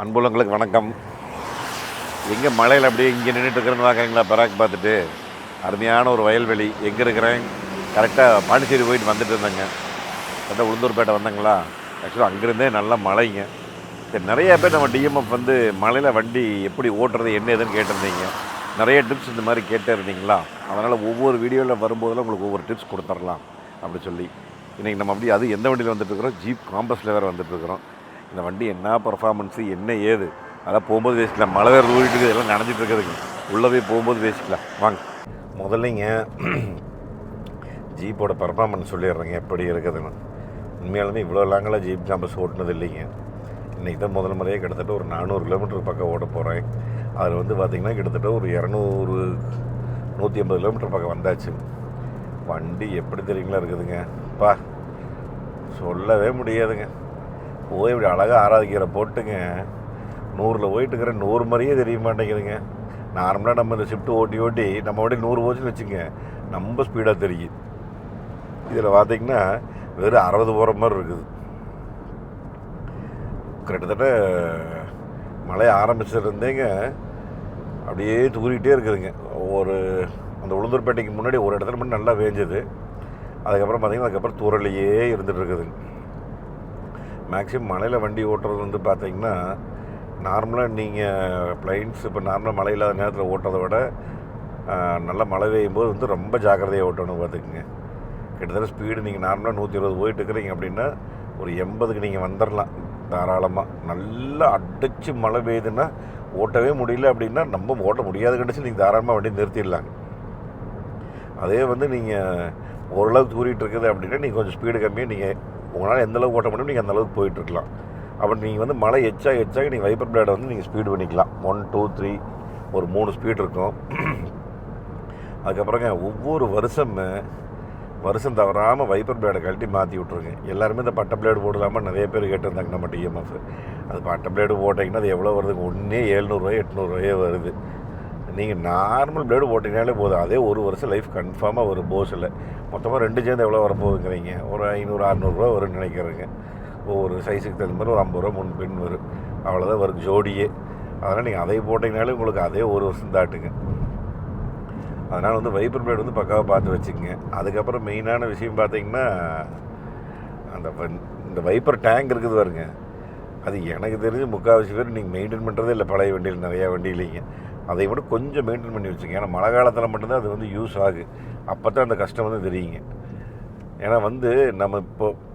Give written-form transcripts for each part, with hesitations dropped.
அன்புள்ளங்களுக்கு வணக்கம். எங்கே மலையில் அப்படியே இங்கே நின்றுட்டு இருக்கிறேன்னு பார்க்குறீங்களா? பராக் பார்த்துட்டு அருமையான ஒரு வயல்வெளி. எங்கே இருக்கிறேன்? கரெக்டாக பாண்டிச்சேரி போயிட்டு வந்துட்டு இருந்தேங்க. கரெக்டாக உளுந்தூர்பேட்டை வந்தங்களா. ஆக்சுவலாக அங்கேருந்தே நல்லா மழைங்க. சரி, நிறையா பேர் நம்ம டிஎம்எஃப் வந்து மலையில் வண்டி எப்படி ஓட்டுறது என்ன ஏதுன்னு கேட்டிருந்தீங்க. நிறைய டிப்ஸ் இந்த மாதிரி கேட்டே இருந்தீங்களா. அதனால் ஒவ்வொரு வீடியோவில் வரும்போதெல்லாம் உங்களுக்கு ஒவ்வொரு டிப்ஸ் கொடுத்துடலாம் அப்படி சொல்லி இன்றைக்கி நம்ம அப்படி அது எந்த வண்டியில் வந்துட்டுருக்குறோம்? ஜீப் காம்பஸில் வேறு வந்துட்டுருக்குறோம். இந்த வண்டி என்ன பர்ஃபார்மன்ஸு என்ன ஏது அதெல்லாம் போகும்போது பேசிக்கலாம். மழை வேறு ஊறிட்டு இருக்குது, எல்லாம் நனைஞ்சிட்டு இருக்குதுங்க. உள்ளே போய் போகும்போது பேசிக்கலாம் வாங்க. முதல்லைங்க ஜீப்போட பர்ஃபார்மன்ஸ் சொல்லிடுறேங்க எப்படி இருக்குதுன்னு. உண்மையாலுமே இவ்வளோ லாங்கெல்லாம் ஜீப் காம்பஸ் ஓட்டினது இல்லைங்க. இன்றைக்கி தான் முதல் முறையே கிட்டத்தட்ட ஒரு 400 கிலோமீட்டர் பக்கம் ஓட போகிறேன். அதில் வந்து பார்த்திங்கன்னா கிட்டத்தட்ட ஒரு 150 கிலோமீட்டர் பக்கம் வந்தாச்சு. வண்டி எப்படி தெரியுங்களா இருக்குதுங்க. பா சொல்லவே முடியாதுங்க. போய் இப்படி அழகாக ஆராதிக்கிற போட்டுங்க 100ல் போயிட்டுருக்கிற 100 மாதிரியே தெரிய மாட்டேங்குதுங்க. நார்மலாக நம்ம இந்த ஷிஃப்ட்டு ஓட்டி நம்ம வண்டி 100 போச்சுன்னு வச்சுங்க, ரொம்ப ஸ்பீடாக தெரியும். இதில் பார்த்திங்கன்னா வெறும் 60 போகிற மாதிரி இருக்குது. கிட்டத்தட்ட மழை ஆரம்பிச்சிருந்தேங்க அப்படியே தூரிகிட்டே இருக்குதுங்க. அந்த உளுந்தூர்பேட்டைக்கு முன்னாடி ஒரு இடத்துல மட்டும் நல்லா வேஞ்சது. அதுக்கப்புறம் பார்த்திங்கன்னா அதுக்கப்புறம் தூரலையே இருந்துகிட்டு இருக்குதுங்க. மேக்ஸிமம் மலையில் வண்டி ஓட்டுறது வந்து பார்த்திங்கன்னா நார்மலாக நீங்கள் ப்ளைன்ஸ் இப்போ நார்மலாக மழை இல்லாத நேரத்தில் ஓட்டுறதை விட நல்லா மழை பெய்யும் போது வந்து ரொம்ப ஜாக்கிரதையாக ஓட்டணும் பார்த்துக்குங்க. கிட்டத்தட்ட ஸ்பீடு நீங்கள் நார்மலாக 120 போயிட்டு இருக்கிறீங்க அப்படின்னா ஒரு 80க்கு நீங்கள் வந்துடலாம் தாராளமாக. நல்லா அடித்து மழை பெய்யுதுன்னா ஓட்டவே முடியல அப்படின்னா நம்ம ஓட்ட முடியாத கண்டிச்சு நீங்கள் தாராளமாக வண்டி நிறுத்திடலாங்க. அதே வந்து நீங்கள் ஓரளவுக்கு தூரிட்டு இருக்குது அப்படின்னா நீங்கள் கொஞ்சம் ஸ்பீடு கம்மியாக நீங்கள் உங்களால் எந்தளவுக்கு ஓட்ட முடியும் நீங்கள் அந்தளவுக்கு போயிட்டுருக்கலாம். அப்படி நீங்கள் வந்து மழை எச்சாக நீங்கள் வைப்பர் பிளேடை வந்து நீங்கள் ஸ்பீடு பண்ணிக்கலாம். 1 2 3 ஒரு 3 ஸ்பீடு இருக்கும். அதுக்கப்புறங்க ஒவ்வொரு வருஷம் தவறாமல் வைப்பர் பிளேடை கழட்டி மாற்றி விட்ருங்க. எல்லாருமே இந்த பட்டை பிளேடு போடலாமல் நிறைய பேர் கேட்டிருந்தாங்க நம்ம டிஎம்எஃப். அது பட்டை பிளேடு போட்டிங்கன்னா அது எவ்வளோ வருதுங்க? ஒன்றே 700 800 வருது. நீங்கள் நார்மல் பிளேடு போட்டிங்கனாலே போதும். அதே ஒரு வருஷம் லைஃப் கன்ஃபார்மாக ஒரு போஸில் மொத்தமாக 2 சேர்ந்து எவ்வளோ வரப்போகுதுங்கிறீங்க? ஒரு 500 600 வரும்னு நினைக்கிறேங்க. ஒவ்வொரு சைஸுக்கு தகுந்த மாதிரி ஒரு 50 ரூபா முன் பின் வரும். அவ்வளோதான் வரும் ஜோடியே. அதனால் நீங்கள் அதை போட்டிங்கனாலே உங்களுக்கு அதே ஒரு வருஷம் தாட்டுங்க. அதனால் வந்து வைப்பர் பிளேடு வந்து பக்காவாக பார்த்து வச்சுக்கோங்க. அதுக்கப்புறம் மெயினான விஷயம் பார்த்திங்கன்னா இந்த வைப்பர் டேங்க் இருக்குது பாருங்க. அது எனக்கு தெரிஞ்சு முக்கால்வாசி பேர் நீங்கள் மெயின்டைன் பண்ணுறதே இல்லை. பழைய வண்டியில் நிறையா வண்டியிலைங்க அதை மட்டும் கொஞ்சம் மெயின்டைன் பண்ணி வச்சுங்க. ஏன்னா மழை காலத்தில் மட்டும்தான் அது வந்து யூஸ் ஆகுது. அப்போ தான் அந்த கஷ்டம் வந்து தெரியுங்க. ஏன்னா வந்து நம்ம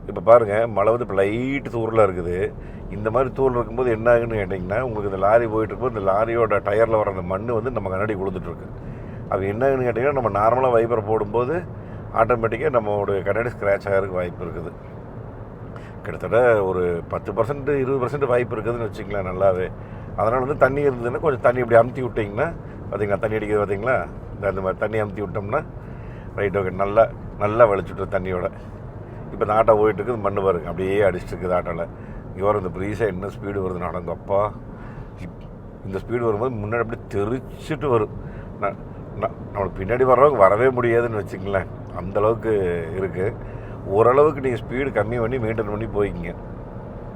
இப்போ பாருங்கள், மழை வந்து இப்போ லைட்டு தூரில் இருக்குது. இந்த மாதிரி தூரில் இருக்கும்போது என்ன ஆகுன்னு கேட்டிங்கன்னா, உங்களுக்கு இந்த லாரி போயிட்டுருக்கும்போது இந்த லாரியோட டயரில் வர அந்த மண் வந்து நம்ம கண்ணாடி கொடுத்துட்ருக்கு. அது என்ன ஆகுன்னு கேட்டிங்கன்னா, நம்ம நார்மலாக வைப்பர் போடும்போது ஆட்டோமேட்டிக்காக நம்மளோட கண்ணாடி ஸ்க்ராட்ச் ஆகிறதுக்கு வாய்ப்பு இருக்குது. கிட்டத்தட்ட ஒரு 10% 20% வாய்ப்பு இருக்குதுன்னு வச்சுக்கலாம் நல்லாவே. அதனால் வந்து தண்ணி இருந்ததுன்னா கொஞ்சம் தண்ணி இப்படி அமுத்தி விட்டிங்கன்னா பார்த்திங்களா, தண்ணி அடிக்கிறது பார்த்திங்களா, இந்த மாதிரி தண்ணி அமுத்தி விட்டோம்னா ரைட் ஓகே நல்லா வலிச்சுட்டு தண்ணியோட. இப்போ இந்த ஆட்டோ போயிட்டுருக்குது, மண் பாருங்க அப்படியே அடிச்சுட்டு இருக்குது ஆட்டோவில். இங்கே வர இந்த ப்ரீஸாக என்ன ஸ்பீடு வருது நடங்கப்பா. இந்த ஸ்பீடு வரும்போது முன்னாடி அப்படியே தெரிச்சுட்டு வரும். நம்மளுக்கு பின்னாடி வர்றவங்க வரவே முடியாதுன்னு வச்சுங்களேன். அந்தளவுக்கு இருக்குது. ஓரளவுக்கு நீங்கள் ஸ்பீடு கம்மி பண்ணி மெயின்டைன் பண்ணி போய்க்கிங்க.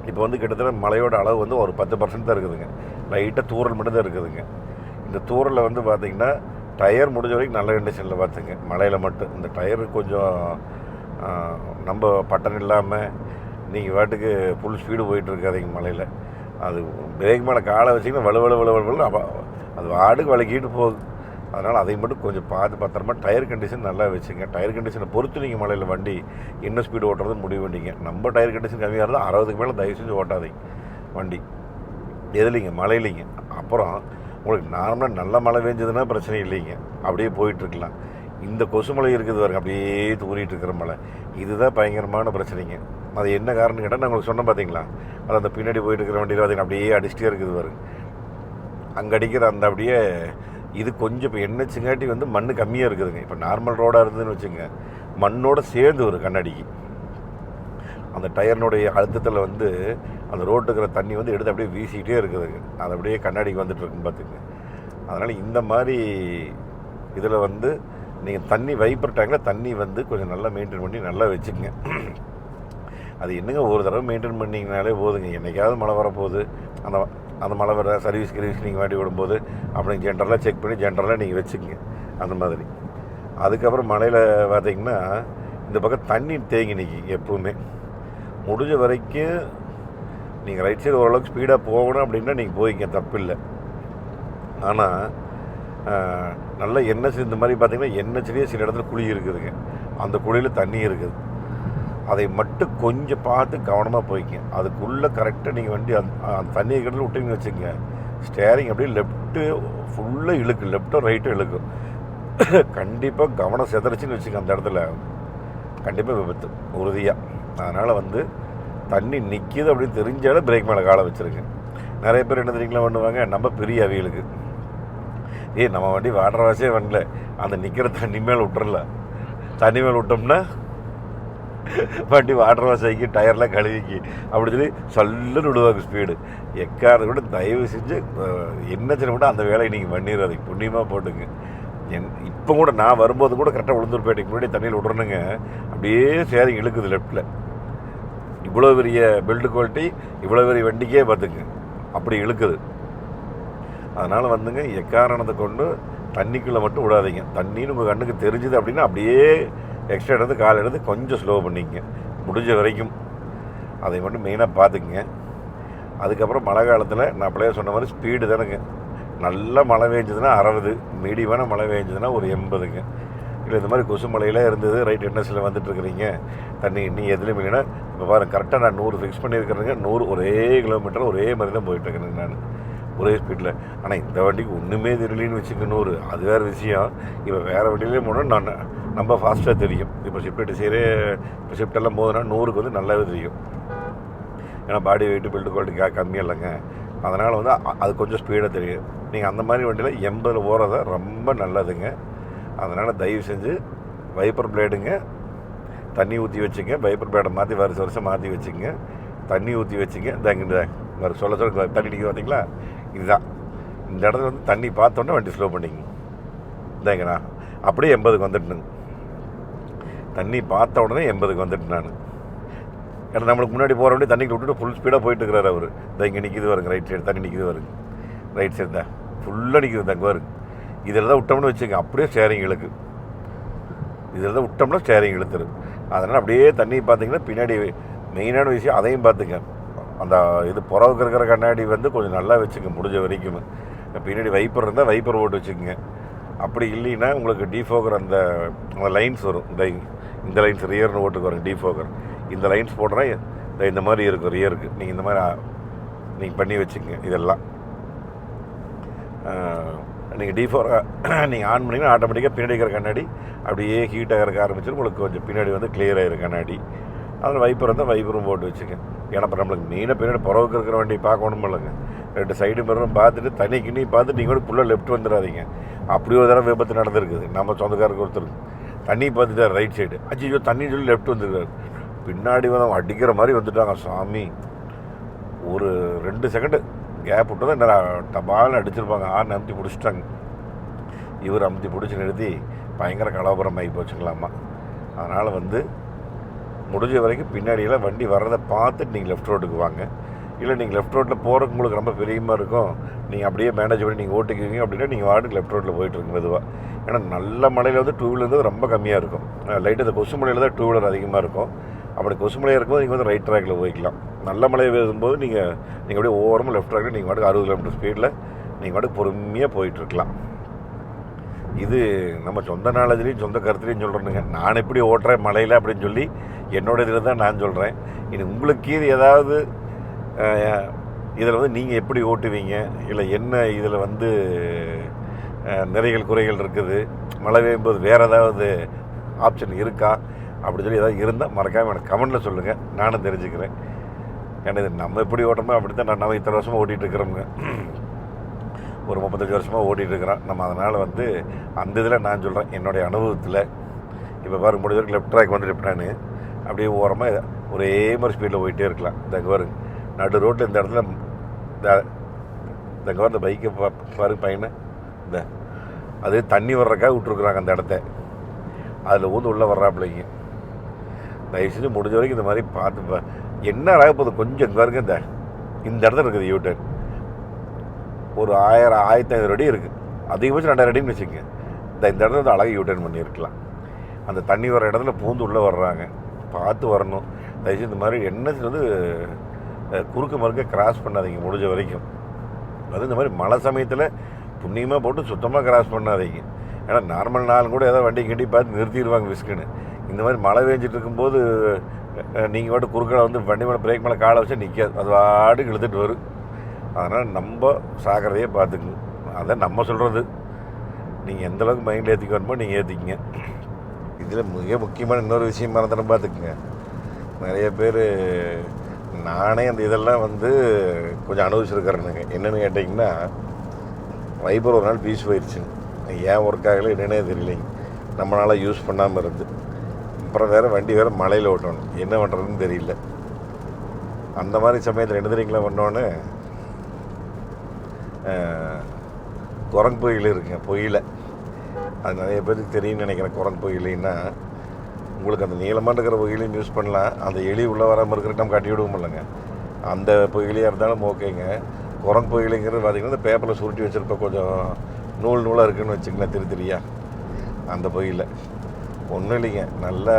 இப்போ வந்து கிட்டத்தட்ட மழையோட அளவு வந்து ஒரு 10% தான் இருக்குதுங்க. லைட்டாக தூரல் மட்டும் தான் இருக்குதுங்க. இந்த தூரலில் வந்து பார்த்திங்கன்னா டயர் முடிஞ்ச வரைக்கும் நல்ல கண்டிஷனில் பார்த்துங்க. மழையில் மட்டும் இந்த டயரு கொஞ்சம் நம்ம பட்டன் இல்லாமல் நீங்கள் வாட்டுக்கு ஃபுல் ஸ்பீடு போயிட்டுருக்காதீங்க மழையில். அது பிரேக் மேலே காலை வச்சிங்கன்னா வலுவலு அது வாட்டுக்கு வலிக்கிட்டு போகுது. அதனால் அதை மட்டும் கொஞ்சம் பார்த்து பத்திரமா டயர் கண்டிஷன் நல்லா வச்சுங்க. டயர் கண்டிஷனை பொறுத்து நீங்கள் மலையில் வண்டி என்ன ஸ்பீடு ஓட்டுறதுன்னு முடிவு பண்ணிங்க. நம்ம டயர் கண்டிஷன் கம்மியாக இருந்தால் 60க்கு மேலே தயவு செஞ்சு ஓட்டாதீங்க வண்டி எதுலைங்க, மழையிலைங்க. அப்புறம் உங்களுக்கு நார்மலாக நல்ல மழை பெஞ்சதுன்னா பிரச்சனை இல்லைங்க, அப்படியே போயிட்டுருக்கலாம். இந்த கொசு மழை இருக்குது பாருங்க, அப்படியே தூரிட்டு இருக்கிற மழை, இதுதான் பயங்கரமான பிரச்சனைங்க. அது என்ன காரணம் கேட்டால் நான் உங்களுக்கு சொன்னேன் பார்த்தீங்களா, அது அந்த பின்னாடி போயிட்டு இருக்கிற வண்டியில் பார்த்தீங்கன்னா அப்படியே அடிச்சுட்டே இருக்குது பாருங்க. அங்கே அடிக்கிற அந்த அப்படியே இது கொஞ்சம் இப்போ எண்ணெய்ச்சிங்காட்டி வந்து மண் கம்மியாக இருக்குதுங்க. இப்போ நார்மல் ரோடாக இருந்ததுன்னு வச்சுங்க, மண்ணோட சேர்ந்து வரும் கண்ணாடிக்கு. அந்த டயர்னுடைய அழுத்தத்தில் வந்து அந்த ரோட்டு இருக்கிற தண்ணி வந்து எடுத்து அப்படியே வீசிக்கிட்டே இருக்குதுங்க. அது அப்படியே கண்ணாடிக்கு வந்துட்டு இருக்குன்னு பார்த்துங்க. அதனால் இந்த மாதிரி இதில் வந்து நீங்கள் தண்ணி வைப்பர் டேங்கில் தண்ணி வந்து கொஞ்சம் நல்லா மெயின்டைன் பண்ணி நல்லா வச்சுக்கோங்க. அது என்னங்க ஒரு தடவை மெயின்டைன் பண்ணிங்கனாலே போதுங்க. என்றைக்காவது மழை வரப்போகுது, அந்த அந்த மழை வர சர்வீஸ் நீங்கள் வண்டி விடும்போது அப்படி ஜென்ரலாக செக் பண்ணி ஜென்ரலாக நீங்கள் வச்சுக்கோங்க அந்த மாதிரி. அதுக்கப்புறம் மழையில் பார்த்திங்கன்னா இந்த பக்கம் தண்ணி தேங்கி நிற்கி எப்பவுமே. முடிஞ்ச வரைக்கும் நீங்கள் ரைட் சைடு ஓரளவுக்கு ஸ்பீடாக போகணும் அப்படின்னா நீங்கள் போய்க்க தப்பில்லை. ஆனால் நல்லா என்ஹெச் இந்த மாதிரி பார்த்திங்கன்னா என்ஹெச்லேயே சில இடத்துல குழி இருக்குதுங்க. அந்த குழியில் தண்ணி இருக்குது. அதை மட்டும் கொஞ்சம் பார்த்து கவனமாக போய்க்க. அதுக்குள்ளே கரெக்டாக நீங்கள் வண்டி அந்த தண்ணியை கடலில் விட்டிங்கன்னு வச்சுக்கோங்க, ஸ்டேரிங் அப்படியே லெஃப்ட்டு ஃபுல்லாக இழுக்கும், லெஃப்ட்டோ ரைட்டோ இழுக்கும். கண்டிப்பாக கவனம் செதறிச்சின்னு வச்சுக்க, அந்த இடத்துல கண்டிப்பாக விபத்து உறுதியாக. அதனால் தண்ணி நிற்கிது அப்படின்னு தெரிஞ்சாலும் பிரேக் மேலே காலை வச்சுருங்க. நிறைய பேர் என்ன தெரியுங்களா பண்ணுவாங்க, நம்ம பெரிய அவியலுக்கு நம்ம வண்டி வாட்டர் வாஷே வரல, அந்த நிற்கிற தண்ணி மேலே விட்டுறல. தண்ணி மேலே விட்டோம்னா வண்டி வாட்டர் வாஷ் ஆகி டயர்லாம் கழுவிக்கி அப்படி சொல்லி சல்லுன்னு விடுவாங்க ஸ்பீடு. எக்காரது கூட தயவு செஞ்சு என்ன சின்ன கூட அந்த வேலையை நீங்கள் பண்ணிடுறது புண்ணியமாக போட்டுங்க. இப்போ கூட நான் வரும்போது கூட கரெக்டாக உளுந்தூர்பேட்டைக்கு முன்னாடி தண்ணியில் விட்றணுங்க. அப்படியே ஸ்டேரிங் இழுக்குது லெஃப்ட்டில். இவ்வளோ பெரிய பில்டு குவாலிட்டி, இவ்வளோ பெரிய வண்டிக்கே பார்த்துங்க அப்படி இழுக்குது. அதனால் எக்காரணத்தை கொண்டு தண்ணிக்குள்ளே மட்டும் விடாதீங்க. தண்ணின்னு உங்கள் கண்ணுக்கு தெரிஞ்சுது அப்படின்னா அப்படியே எக்ஸ்ட்ரா எடுத்து கால் எடுத்து கொஞ்சம் ஸ்லோ பண்ணிக்கங்க முடிஞ்ச வரைக்கும். அதை மட்டும் மெயினாக பார்த்துக்குங்க. அதுக்கப்புறம் மழை காலத்தில் நான் அப்படியே சொன்ன மாதிரி ஸ்பீடு தானுங்க. நல்லா மழை பெஞ்சதுன்னா 60, மீடியமான மழை பெஞ்சதுன்னா ஒரு 80ங்க. இல்லை இந்த மாதிரி கொசு மலையில் இருந்தது ரைட் என்எஸ்சில் வந்துட்டுருக்குறீங்க, தண்ணி இன்னும் எதுலையும் இல்லைன்னா இப்போ பாருங்கள் கரெக்டாக நான் 100 ஃபிக்ஸ் பண்ணியிருக்கிறேங்க. 100 ஒரே கிலோமீட்டர் ஒரே மாதிரி தான் போயிட்டுருக்கிறேங்க நான் ஒரே ஸ்பீடில். ஆனால் இந்த வண்டிக்கு ஒன்றுமே தெரியலன்னு வச்சுக்க 100, அது வேறு விஷயம். இப்போ வேறு வண்டியிலே போனால் நான் நம்ம ஃபாஸ்ட்டாக தெரியும். இப்போ ஷிஃப்ட் டிசைரே இப்போ ஷிஃப்டெல்லாம் போதுன்னா 100க்கு நல்லாவே தெரியும். ஏன்னா பாடி வெயிட்டு பில்டு குவாலிட்டி கம்மியாக இல்லைங்க. அதனால் அது கொஞ்சம் ஸ்பீடாக தெரியும். நீங்கள் அந்த மாதிரி வண்டியில் 80 ஓடுறத ரொம்ப நல்லதுங்க. அதனால் தயவு செஞ்சு வைப்பர் பிளேடுங்க தண்ணி ஊற்றி வச்சுங்க. வைப்பர் பிளேடை மாற்றி வருஷம் மாற்றி வச்சுங்க. தண்ணி ஊற்றி வச்சுங்க. இந்தாங்க சொல்ல தண்ணி நிற்க பார்த்தீங்களா, இதுதான் இந்த இடத்துல தண்ணி பார்த்தோன்னே வண்டி ஸ்லோ பண்ணிங்க. இந்தாங்கண்ணா அப்படியே 80க்கு வந்துட்டுனுங்க. தண்ணி பார்த்த உடனே 80க்கு வந்துட்டு நான். ஏன்னா நம்மளுக்கு முன்னாடி போகிற வண்டி தண்ணிக்கு விட்டுட்டு ஃபுல் ஸ்பீடாக போயிட்டு இருக்கிறாரு அவர். இங்கே நிற்கிது வருங்க ரைட் சைடு, தண்ணி நிற்கிது வருங்க ரைட் சைடு தான் ஃபுல்லாக நிற்கிது தங்க வருங்க. இதில் தான் விட்டோம்னு வச்சுங்க அப்படியே ஸ்டேரிங் இழுக்கு. இதில் தான் விட்டோம்னா ஸ்டேரிங் இழுத்துரு. அதனால் அப்படியே தண்ணி பார்த்தீங்கன்னா பின்னாடி மெயினான விஷயம் அதையும் பார்த்துங்க. அந்த இது புறவுக்கு இருக்கிற கண்ணாடி கொஞ்சம் நல்லா வச்சுங்க முடிஞ்ச வரைக்கும். பின்னாடி வைப்பர் இருந்தால் வைப்பர் போட்டு வச்சுக்கோங்க. அப்படி இல்லைன்னா உங்களுக்கு டிஃபோக்கர் அந்த லைன்ஸ் வரும். இந்த லைன்ஸ் ரியர்னு ஓட்டுக்கு வரும் டிஃபோக்கர். இந்த லைன்ஸ் போடுறா இந்த மாதிரி இருக்கும் ரியருக்கு. நீங்கள் இந்த மாதிரி நீங்கள் பண்ணி வச்சுக்கோங்க. இதெல்லாம் நீங்கள் டிஃபோக்கர் நீங்கள் ஆன் பண்ணிங்கன்னா ஆட்டோமேட்டிக்காக பின்னாடி இருக்கிற கண்ணாடி அப்படியே ஹீட் ஆகிறக்க ஆரம்பிச்சிடும். உங்களுக்கு கொஞ்சம் பின்னாடி கிளியர் ஆகிரும் கண்ணாடி. அதில் வைப்பர் இருந்தால் வைப்பரும் போட்டு வச்சுங்க. ஏன்னா இப்போ நம்மளுக்கு மெயினாக பின்னாடி புறவுக்கு இருக்கிற வண்டி பார்க்கணும் இல்லைங்க. 2 சைடு மிரரும் பார்த்துட்டு தண்ணி கிண்ணி பார்த்துட்டு நீங்கள் கூட ஃபுல்லாக லெஃப்ட் வந்துடாதீங்க. அப்படி ஒரு தடவை விபத்து நடந்திருக்குது. நம்ம சொந்தக்காரருக்கு ஒருத்தருக்கு தண்ணி பார்த்துட்டார் ரைட் சைடு, அஜியோ தண்ணி சொல்லி லெஃப்ட் வந்துருக்காரு. பின்னாடி அடிக்கிற மாதிரி வந்துட்டாங்க சாமி. ஒரு 2 செகண்டு கேப் விட்டு தான் டபால்னு அடிச்சிருப்பாங்க. ஆறு அமுத்தி பிடிச்சிட்டாங்க. இவர் அமுத்தி பிடிச்சி நிறுத்தி பயங்கர கலவரம் ஆகி போச்சுங்களாம்மா. அதனால் முடிஞ்ச வரைக்கும் பின்னாடியெல்லாம் வண்டி வர்றதை பார்த்துட்டு நீங்கள் லெஃப்ட் ரோட்டுக்கு வாங்க. இல்லை நீங்கள் லெஃப்ட் ரோட்டில் போகிறதுக்கு உங்களுக்கு ரொம்ப பெரியமாக இருக்கும், நீங்கள் அப்படியே மேனேஜ் பண்ணி நீங்கள் ஓட்டிக்குவீங்க அப்படின்னா நீங்கள் வாட்டுக்கு லெஃப்ட் ரோட்டில் போயிட்டுருக்கு மெதுவாக. ஏன்னா நல்ல மலையில் டூ வீலர் ரொம்ப கம்மியாக இருக்கும். லைட்டு இந்த கொசு மலையில் தான் டூ வீலர் அதிகமாக இருக்கும். அப்படி கொசு மலையாக இருக்கும்போது நீங்கள் ரைட் ட்ராக்கில் போய்க்கலாம். நல்ல மலை வரும்போது நீங்கள் அப்படியே ஓரமாக லெஃப்ட் ட்ராக்கில் நீங்கள் வாட்டுக்கு 60 கிலோமீட்டர் ஸ்பீடில் நீங்கள் வாட்டுக்கு பொறுமையாக போயிட்டுருக்கலாம். இது நம்ம சொந்த நாலேஜ்லேயும் சொந்த கருத்துலேயும் சொல்கிறேனுங்க. நான் எப்படி ஓட்டுறேன் மலையில் அப்படின்னு சொல்லி என்னோட இதில் தான் நான் சொல்கிறேன். இது உங்களுக்கு இது ஏதாவது இதில் நீங்கள் எப்படி ஓட்டுவீங்க, இல்லை என்ன இதில் நிறைகள் குறைகள் இருக்குது, மழை பெய்யும்போது வேறு ஏதாவது ஆப்ஷன் இருக்கா அப்படி சொல்லி ஏதாவது இருந்தால் மறக்காமல் எனக்கு கமெண்ட்டில் சொல்லுங்கள், நானும் தெரிஞ்சுக்கிறேன். ஏன்னா இது நம்ம எப்படி ஓட்டுறோமோ அப்படி தான் நம்ம இத்தனை வருஷமாக ஓட்டிகிட்ருக்குறோங்க. ஒரு 35 வருஷமாக ஓட்டிகிட்ருக்குறோம் நம்ம. அதனால் அந்த இதில் நான் சொல்கிறேன் என்னுடைய அனுபவத்தில். இப்போ பாருங்க முடிஞ்ச வரைக்கும் லெஃப்ட் ட்ராக் நான் அப்படியே ஓரமாக ஒரே மாதிரி ஸ்பீடில் போயிட்டே இருக்கலாம். இந்த பாருங்க நடு ரோட்டில் இந்த இடத்துல இந்த இந்த பைக்கை பாருங்க பையனை அது தண்ணி வர்றக்காக விட்டுருக்குறாங்க அந்த இடத்த. அதில் ஊந்து உள்ளே வர்றாப்பிள்ளைங்க. தயவு செஞ்சு முடிஞ்ச வரைக்கும் இந்த மாதிரி பார்த்து என்ன ஆக போகுது கொஞ்சம் பாருங்க. இந்த இடத்துல இருக்குது யூட்டர்ன் ஒரு 1500 அடி இருக்குது, அதிகபட்சம் 2000 அடின்னு வச்சுக்கோங்க. இந்த இடத்துல வந்து அழகாக யூட்டர்ன் பண்ணியிருக்கலாம். அந்த தண்ணி வர இடத்துல பூந்து உள்ளே வர்றாங்க, பார்த்து வரணும். தயவுசெய்து இந்த மாதிரி எண்ணத்தில் வந்து குறுக்க மறுக்க கிராஸ் பண்ணாதீங்க முடிஞ்ச வரைக்கும். அது இந்த மாதிரி மழை சமயத்தில் புண்ணியமாக போட்டு சுத்தமாக கிராஸ் பண்ணாதீங்க. ஏன்னா நார்மல் நாளும் கூட ஏதாவது வண்டி கட்டி பார்த்து நிறுத்திடுவாங்க விஸ்குன்னு. இந்த மாதிரி மழை பெஞ்சிட்டு இருக்கும்போது நீங்கள் பாட்டு குறுக்கால வந்து வண்டி மேலே பிரேக் மேலே காலை வச்சா நிற்காது, அது வாட்டுக்கு இழுத்துட்டு வரும். அதனால் நம்ம சாக்கிறதையே பார்த்துக்குங்க. அதான் நம்ம சொல்கிறது. நீங்கள் எந்தளவுக்கு மைண்டில் ஏற்றிக்க வரணுமோ நீங்கள் ஏற்றிக்கிங்க. இதில் மிக முக்கியமான இன்னொரு விஷயம் மறந்துடும் பார்த்துக்குங்க. நிறைய பேர், நானே அந்த இதெல்லாம் வந்து கொஞ்சம் அனுபவிச்சிருக்கிறேனுங்க. என்னென்னு கேட்டிங்கன்னா, வைபர் ஒரு நாள் பீஸ் போயிடுச்சுங்க. ஏன் ஒர்க் ஆகலை என்னன்னே தெரியலைங்க. நம்மளால் யூஸ் பண்ணாமல் இருந்து அப்புறம் வேறு வண்டி வேறு மழையில் ஓட்டணும், என்ன பண்ணுறதுன்னு தெரியல. அந்த மாதிரி சமயத்தில் என்ன தெரியுங்களா பண்ணோன்னு, குரங்கு பொயில் இருக்குங்க, பொயில. அது நிறைய பேருக்கு தெரியும்னு நினைக்கிறேன். குரங்கு பொயிலின்னா உங்களுக்கு அந்த நீளமாக இருக்கிற பொயிலையும் யூஸ் பண்ணலாம். அந்த எலி உள்ளே வராமல் இருக்கிற நம்ம கட்டி விடுவோம் இல்லைங்க, அந்த பொயிலியாக இருந்தாலும் ஓகேங்க. குரங்கு பொயிலுங்கிறது பார்த்திங்கன்னா இந்த பேப்பரில் சுருட்டி வச்சுருப்ப கொஞ்சம் நூலாக இருக்குதுன்னு வச்சுக்கங்களேன், திரியா அந்த பொயில ஒன்றும் இல்லைங்க. நல்லா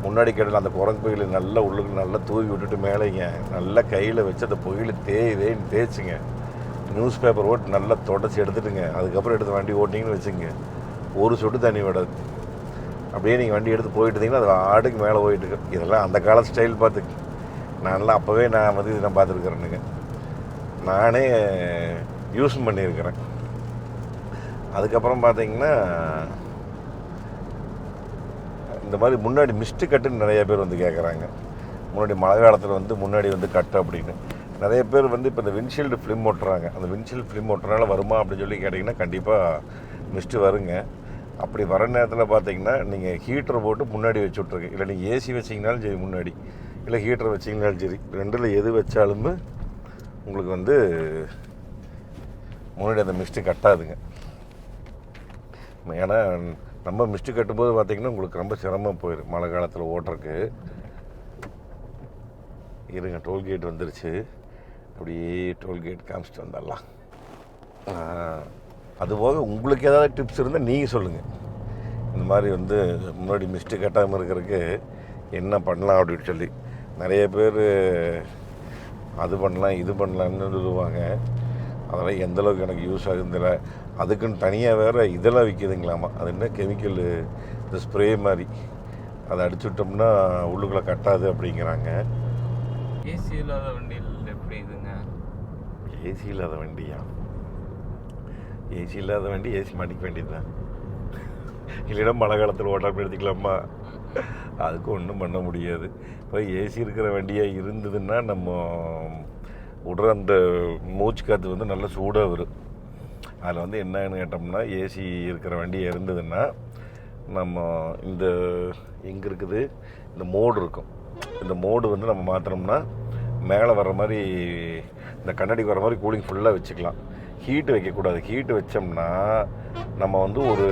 முன்னாடி கேட்டல அந்த குரங்கு பொயில நல்லா உள்ளுக்கு நல்லா தூவி விட்டுட்டு மேலேங்க நல்லா கையில் வச்சு அந்த பொயில தேய்ன்னு தேய்ச்சிங்க, நியூஸ் பேப்பர் ஓட்டு நல்லா தொடச்சி எடுத்துட்டுங்க. அதுக்கப்புறம் எடுத்து வண்டி ஓட்டிங்கன்னு வச்சுங்க, ஒரு சொட்டு தண்ணி விடாது. அப்படியே நீங்கள் வண்டி எடுத்து போயிட்டு இருந்தீங்கன்னா அது ஆடுக்கு மேலே போயிட்டுருக்கு. இதெல்லாம் அந்த கால ஸ்டைல் பார்த்துக்கு. நான்லாம் அப்போவே நான் வந்து இதை பார்த்துருக்குறேனுங்க, நானே யூஸ் பண்ணியிருக்கிறேன். அதுக்கப்புறம் பார்த்தீங்கன்னா இந்த மாதிரி முன்னாடி மிஸ்ட்டு கட்டுன்னு நிறைய பேர் வந்து கேட்குறாங்க. முன்னாடி மழை காலத்தில் வந்து முன்னாடி வந்து கட்டு அப்படின்னு நிறைய பேர் வந்து இப்போ இந்த விண்ட்ஷீல்டு ஃபிலிம் ஓட்டுறாங்க. அந்த விண்ட்ஷீல்டு ஃபிலிம் ஓட்டுறனால வருமா அப்படின்னு சொல்லி கேட்டிங்கன்னா கண்டிப்பாக மிஸ்ட்டு வருங்க. அப்படி வர நேரத்தில் பார்த்தீங்கன்னா நீங்கள் ஹீட்டரை போட்டு முன்னாடி வச்சு விட்ருங்க. இல்லை நீங்கள் ஏசி வச்சிங்கனாலும் சரி முன்னாடி, இல்லை ஹீட்டர் வச்சிங்கனாலும் சரி, ரெண்டில் எது வச்சாலுமே உங்களுக்கு வந்து முன்னாடி அந்த மிஸ்ட்டு கட்டாதுங்க. ஏன்னா நம்ம மிஸ்ட்டு கட்டும்போது பார்த்திங்கன்னா உங்களுக்கு ரொம்ப சிரமம் போயிடும் மழை காலத்தில் ஓட்டுறக்கு. இருங்க, டோல்கேட் வந்துருச்சு, அப்படியே டோல்கேட் காமிச்சிட்டு வந்துடலாம். அதுபோக உங்களுக்கு ஏதாவது டிப்ஸ் இருந்தால் நீங்கள் சொல்லுங்கள். இந்த மாதிரி வந்து முன்னாடி மிஸ்ட்டு கட்டாமல் இருக்கிறதுக்கு என்ன பண்ணலாம் அப்படின்னு சொல்லி நிறைய பேர் அது பண்ணலாம் இது பண்ணலான்னு சொல்லுவாங்க. அதெல்லாம் எந்தளவுக்கு எனக்கு யூஸ் ஆகுதுல. அதுக்குன்னு தனியாக வேறு இதெல்லாம் விற்கிதுங்களாமா, அது என்ன கெமிக்கல், இந்த ஸ்ப்ரே மாதிரி, அதை அடிச்சுட்டோம்னா உள்ளுக்குள்ளே கட்டாது அப்படிங்கிறாங்க. ஏசி இல்லாத வண்டியில் எப்படி இதுங்க? ஏசி இல்லாத வண்டியா? ஏசி இல்லாத வண்டி ஏசி மாட்டிக்க வேண்டியது தான். இல்லைன்னா மழை காலத்தில் ஓட்டாமல் எடுத்துக்கலாமா? அதுக்கு ஒன்றும் பண்ண முடியாது. இப்போ ஏசி இருக்கிற வண்டியாக இருந்ததுன்னா நம்ம விடுற அந்த மூச்சு காற்று வந்து நல்லா சூடாக வரும். அதில் வந்து என்னன்னு கேட்டோம்னா, ஏசி இருக்கிற வண்டியாக இருந்ததுன்னா நம்ம இந்த எங்கே இருக்குது இந்த மோடு இருக்கும், இந்த மோடு வந்து நம்ம மாற்றினோம்னா மேலே வர்ற மாதிரி இந்த கண்ணாடிக்கு வர மாதிரி கூலிங் ஃபுல்லாக வச்சுக்கலாம். ஹீட்டு வைக்கக்கூடாது. ஹீட்டு வச்சோம்னா நம்ம வந்து ஒரு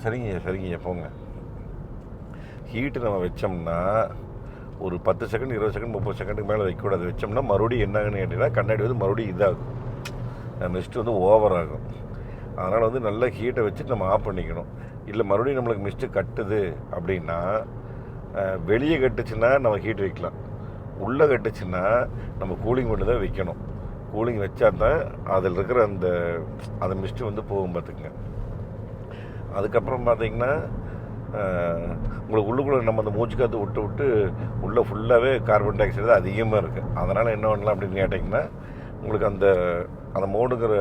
சரிங்க போங்க, ஹீட்டு நம்ம வச்சோம்னா ஒரு 10 செகண்ட் 20 செகண்ட் 30 செகண்டுக்கு மேலே வைக்கக்கூடாது. வச்சோம்னா மறுபடியும் என்னாகுன்னு கேட்டிங்கன்னா கண்ணாடி வந்து மறுபடியும் இதாகும், மிஸ்ட்டு வந்து ஓவர் ஆகும். அதனால் வந்து நல்ல ஹீட்டை வச்சுட்டு நம்ம ஆஃப் பண்ணிக்கணும். இல்லை மறுபடியும் நம்மளுக்கு மிஸ்ட்டு கட்டுது அப்படின்னா வெளியே கட்டுச்சுன்னா நம்ம ஹீட் வைக்கலாம், உள்ளே கட்டுச்சுன்னா நம்ம கூலிங் மட்டும் தான் வைக்கணும். கூலிங் வச்சா தான் அதில் இருக்கிற அந்த மிஸ்ட்டு வந்து போகும் பார்த்துக்குங்க. அதுக்கப்புறம் பார்த்திங்கன்னா உங்களுக்கு உள்ளுக்குள்ளே நம்ம அந்த மூச்சு காற்று விட்டு உள்ளே ஃபுல்லாகவே கார்பன் டை ஆக்சைடு தான் அதிகமாக இருக்குது. அதனால் என்ன பண்ணலாம் அப்படின்னு கேட்டிங்கன்னா, உங்களுக்கு அந்த மோடுங்கிற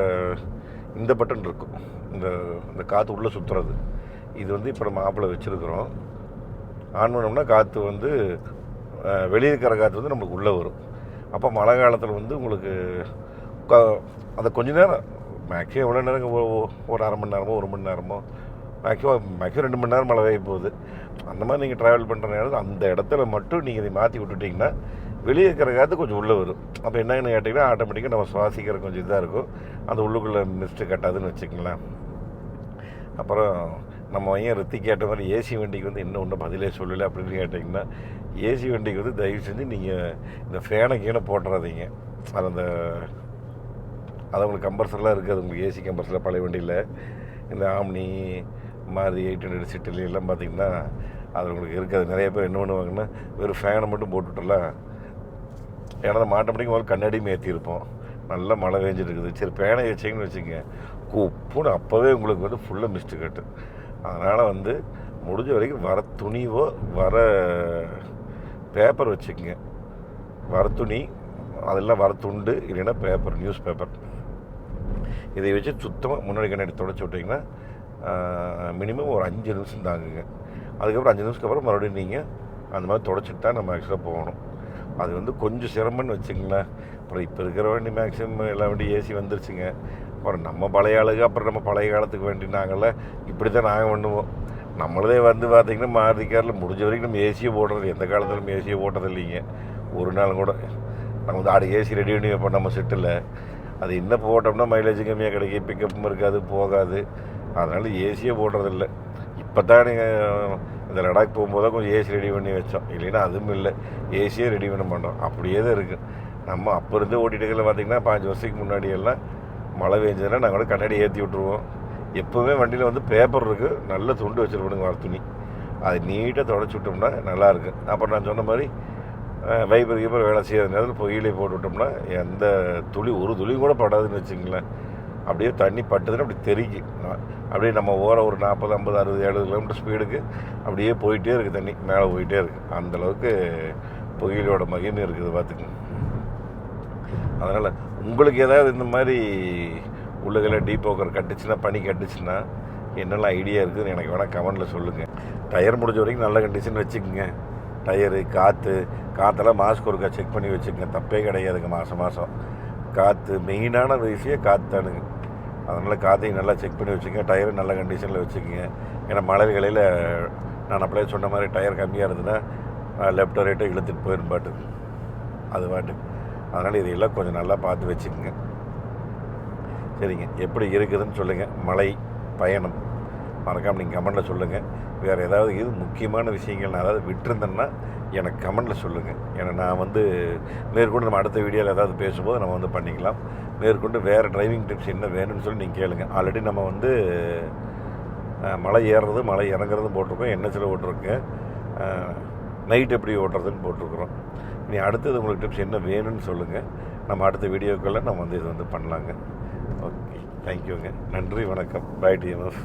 இந்த பட்டன் இருக்கும், இந்த காற்று உள்ளே சுற்றுறது, இது வந்து இப்போ நம்ம ஆப்பில் வச்சுருக்குறோம். ஆன் பண்ணோம்னா காற்று வந்து வெளியே இருக்கிற காற்று வந்து நமக்கு உள்ளே வரும். அப்போ மழை காலத்தில் வந்து உங்களுக்கு அதை கொஞ்ச நேரம், மேக்ஸிமம் எவ்வளோ நேரம், ஒரு அரை மணி நேரமோ 1 மணி நேரமோ, மேக்ஸிமம் 2 மணி நேரம் மழை பெய்ய போகுது. அந்த மாதிரி நீங்கள் ட்ராவல் பண்ணுற நேரம் அந்த இடத்துல மட்டும் நீங்கள் இதை மாற்றி விட்டுட்டிங்கன்னா வெளியே இருக்கிற காற்று கொஞ்சம் உள்ளே வரும். அப்போ என்னன்னு கேட்டிங்கன்னா ஆட்டோமேட்டிக்காக நம்ம சுவாசிக்கிற கொஞ்சம் இதாக இருக்கும், அந்த உள்ளுக்குள்ளே மிஸ்ட்டு கட்டாதுன்னு வச்சுக்கங்களேன். அப்புறம் நம்ம ஏன் ரித்தி கேட்ட மாதிரி ஏசி வண்டிக்கு வந்து இன்னும் ஒன்றும் பதிலே சொல்லலை அப்படின்னு கேட்டிங்கன்னா, ஏசி வண்டிக்கு வந்து தயவு செஞ்சு நீங்கள் இந்த ஃபேனை கீழே போட்டுறாதீங்க. அது உங்களுக்கு கம்பர்சர்லாம் இருக்காது, உங்களுக்கு ஏசி கம்பர்சரில் பழைய வண்டியில். இந்த ஆம்னி மாருதி 800 சிட்டில எல்லாம் பார்த்தீங்கன்னா அது உங்களுக்கு இருக்காது. நிறைய பேர் என்ன பண்ணுவாங்கன்னா வெறும் ஃபேனை மட்டும் போட்டுவிட்டலாம். ஏன்னா நம்ம ஆட்டோமேட்டிக் முதல்ல கண்ணாடியும் ஏற்றிருப்போம். நல்லா மழை பெஞ்சிட்டு இருக்குது. சரி பேனை வச்சிங்கன்னு வச்சுங்க, குப்புன்னு அப்போவே உங்களுக்கு வந்து ஃபுல்லாக மிஸ்ட்டு கட்டு. அதனால் வந்து முடிஞ்ச வரைக்கும் வர துணிவோ வர பேப்பர் வச்சுக்கோங்க. வர துணி அதெல்லாம் வர துண்டு, இல்லைன்னா பேப்பர், நியூஸ் பேப்பர், இதை வச்சு சுத்தமாக முன்னாடி கண்ணாடி தொடச்சி விட்டிங்கன்னா மினிமம் ஒரு 5 நிமிஷம் தாங்குங்க. அதுக்கப்புறம் 5 நிமிஷத்துக்கு அப்புறம் மறுபடியும் நீங்கள் அந்த மாதிரி தொடச்சிட்டு தான் நம்ம ஆக்சுவலாக போகணும். அது வந்து கொஞ்சம் சிரமம்னு வச்சுங்களேன். அப்புறம் இப்போ இருக்கிற வண்டி மேக்ஸிமம் எல்லா வண்டி ஏசி வந்துருச்சுங்க. அப்புறம் நம்ம பழைய ஆளுங்க, அப்புறம் நம்ம பழைய காலத்துக்கு வேண்டி நாங்கள்லாம் இப்படி தான் நாங்கள் பண்ணுவோம். நம்மளதே வந்து பார்த்திங்கன்னா மாருதி காரில் முடிஞ்ச வரைக்கும் நம்ம ஏசியை போடுறது, எந்த காலத்தில் நம்ம ஏசியை போட்டது இல்லைங்க. ஒரு நாள் கூட நம்ம வந்து ஏசி ரெடி பண்ணி வைப்போம் நம்ம செட்டில். அது என்ன போட்டோம்னா மைலேஜ் கம்மியாக கிடைக்கும், பிக்கப்பும் இருக்காது, போகாது. அதனால் ஏசியே போடுறதில்ல. இப்போ தான் நீங்கள் இந்த லடாக் போகும்போது தான் கொஞ்சம் ஏசி ரெடி பண்ணி வச்சோம், இல்லைன்னா அதுவும் இல்லை, ஏசியே ரெடி பண்ண மாட்டோம். அப்படியே தான் இருக்குது. நம்ம அப்போ இருந்து ஓட்டிகிட்டு பார்த்திங்கன்னா 5 வருஷத்துக்கு முன்னாடி எல்லாம் மழை பெஞ்சதுன்னா நாங்கள் கூட கண்ணாடி ஏற்றி விட்ருவோம். எப்போவுமே வண்டியில் வந்து பேப்பர் இருக்குது, நல்ல துண்டு வச்சுருக்கணுங்க, வர துணி. அது நீட்டாக தொடச்சி விட்டோம்னா நல்லாயிருக்கு. அப்புறம் நான் சொன்ன மாதிரி வைப்பர் கீப்பர் வேலை செய்யாத நேரத்தில் புகையிலே போட்டு விட்டோம்னா எந்த துளி, ஒரு துளி கூட படாதுன்னு வச்சுங்களேன். அப்படியே தண்ணி பட்டுதுன்னு அப்படி தெரிக்கும். அப்படியே நம்ம ஓர ஒரு 40, 50, 60, 70 கிலோமீட்டர் ஸ்பீடுக்கு அப்படியே போயிட்டே இருக்குது, தண்ணி மேலே போயிட்டே இருக்குது. அந்தளவுக்கு புகையிலோட மகிமை இருக்குது பார்த்துக்குங்க. அதனால் உங்களுக்கு ஏதாவது இந்த மாதிரி உள்ளகளை டீப்போக்கர் கட்டுச்சுன்னா, பனி கட்டுச்சுன்னா என்னெல்லாம் ஐடியா இருக்குதுன்னு எனக்கு வேணால் கமெண்டில் சொல்லுங்கள். டயர் முடிஞ்ச வரைக்கும் நல்ல கண்டிஷன் வச்சுக்கோங்க. டயரு, காற்றெல்லாம் மாஸ்க் ஒருக்கா செக் பண்ணி வச்சுக்கோங்க. தப்பே கிடையாதுங்க. மாதம் காற்று மெயினான விஷயம் காற்று தானுங்க. அதனால் காற்றையும் நல்லா செக் பண்ணி வச்சுக்கோங்க. டயரும் நல்ல கண்டிஷனில் வச்சுக்கோங்க. ஏன்னா மழை வேளையில் நான் அப்படியே சொன்ன மாதிரி டயர் கம்மியாக இருந்ததுன்னா லெஃப்ட் ரைட்டோ இழுத்துட்டு போயிடும் பாட்டுக்கு, அது பாட்டுக்கு. அதனால் இதையெல்லாம் கொஞ்சம் நல்லா பார்த்து வச்சுக்கோங்க. சரிங்க, எப்படி இருக்குதுன்னு சொல்லுங்கள். மழை பயணம் மறக்காமல் நீங்கள் கமெண்டில் சொல்லுங்கள். வேறு ஏதாவது இது முக்கியமான விஷயங்கள் நான் ஏதாவது விட்டுருந்தேன்னா எனக்கு கமெண்டில் சொல்லுங்கள். ஏன்னா நான் வந்து மேற்கொண்டு நம்ம அடுத்த வீடியோவில் ஏதாவது பேசும்போது நம்ம வந்து பண்ணிக்கலாம். மேற்கொண்டு வேறு டிரைவிங் டிப்ஸ் என்ன வேணும்னு சொல்லி நீங்கள் கேளுங்க. ஆல்ரெடி நம்ம வந்து மலை ஏறுறது, மலை இறங்குறதும் போட்டிருக்கோம், என்ஹெச்சில் ஓட்டிருக்கேன், நைட் எப்படி ஓட்டுறதுன்னு போட்டிருக்குறோம். இனி அடுத்தது உங்களுக்கு டிப்ஸ் என்ன வேணும்னு சொல்லுங்கள். நம்ம அடுத்த வீடியோக்களில் நம்ம வந்து இது வந்து பண்ணலாங்க. ஓகே, தேங்க்யூங்க. நன்றி, வணக்கம். Bye TMF.